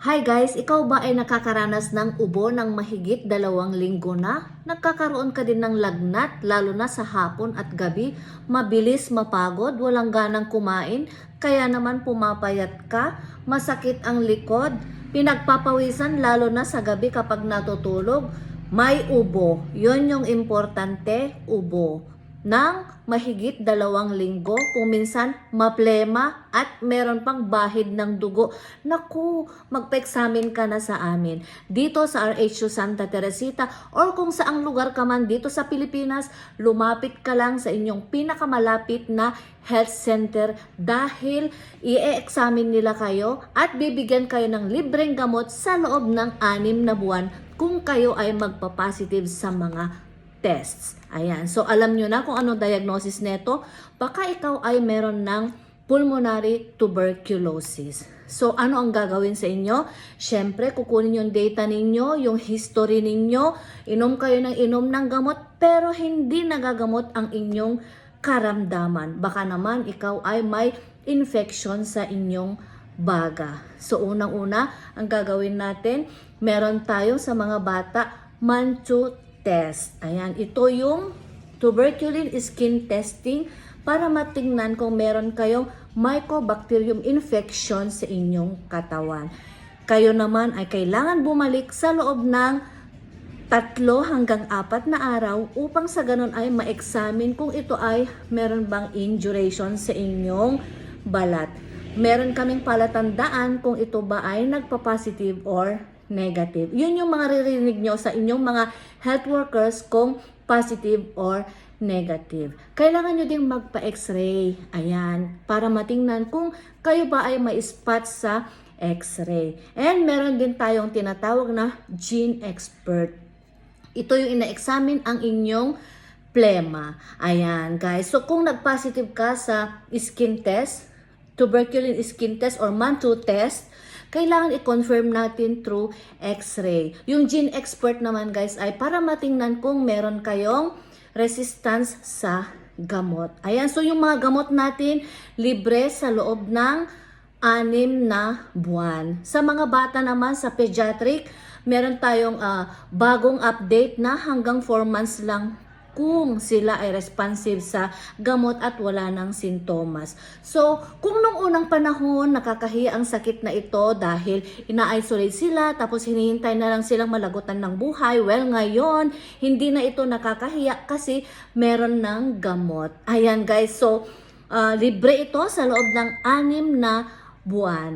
Hi guys, ikaw ba ay nakakaranas ng ubo ng mahigit 2 linggo na? Nagkakaroon ka din ng lagnat, lalo na sa hapon at gabi? Mabilis mapagod, walang ganang kumain, kaya naman pumapayat ka, masakit ang likod, pinagpapawisan lalo na sa gabi kapag natutulog? May ubo, yon yung importante, ubo ng mahigit 2 linggo, kung minsan maplema at meron pang bahid ng dugo. Naku, magpa-examine ka na sa amin. Dito sa RHU Santa Teresita or kung saang lugar ka man dito sa Pilipinas, lumapit ka lang sa inyong pinakamalapit na health center dahil i-examine nila kayo at bibigyan kayo ng libreng gamot sa loob ng 6 na buwan kung kayo ay magpa-positive sa mga tests. Ayan. So, alam nyo na kung anong diagnosis neto. Baka ikaw ay meron ng pulmonary tuberculosis. So, ano ang gagawin sa inyo? Siyempre, kukunin yung data ninyo, yung history ninyo, inom kayo ng inom ng gamot, pero hindi nagagamot ang inyong karamdaman. Baka naman ikaw ay may infection sa inyong baga. So, unang-una, ang gagawin natin, meron tayo sa mga bata, Mantoux test. Ayan, ito yung tuberculin skin testing para matingnan kung meron kayong mycobacterium infection sa inyong katawan. Kayo naman ay kailangan bumalik sa loob ng 3 hanggang 4 na araw upang sa ganun ay ma-examine kung ito ay meron bang induration sa inyong balat. Meron kaming palatandaan kung ito ba ay nagpa-positive or negative. Yun yung mga ririnig nyo sa inyong mga health workers kung positive or negative. Kailangan nyo ding magpa-x-ray. Ayan. Para matingnan kung kayo ba ay may spot sa x-ray. And meron din tayong tinatawag na gene expert. Ito yung ina-examine ang inyong plema. Ayan, guys. So, kung nag-positive ka sa skin test, tuberculin skin test or Mantoux test, kailangan i-confirm natin through x-ray. Yung gene expert naman guys ay para matingnan kung meron kayong resistance sa gamot. Ayan, so yung mga gamot natin libre sa loob ng 6 na buwan. Sa mga bata naman sa pediatric, meron tayong bagong update na hanggang 4 months lang kung sila ay responsive sa gamot at wala ng sintomas. So, kung nung unang panahon nakakahiya ang sakit na ito dahil ina-isolate sila tapos hinihintay na lang silang malagutan ng buhay, well ngayon, hindi na ito nakakahiya kasi meron ng gamot. Ayan guys, so libre ito sa loob ng 6 na buwan.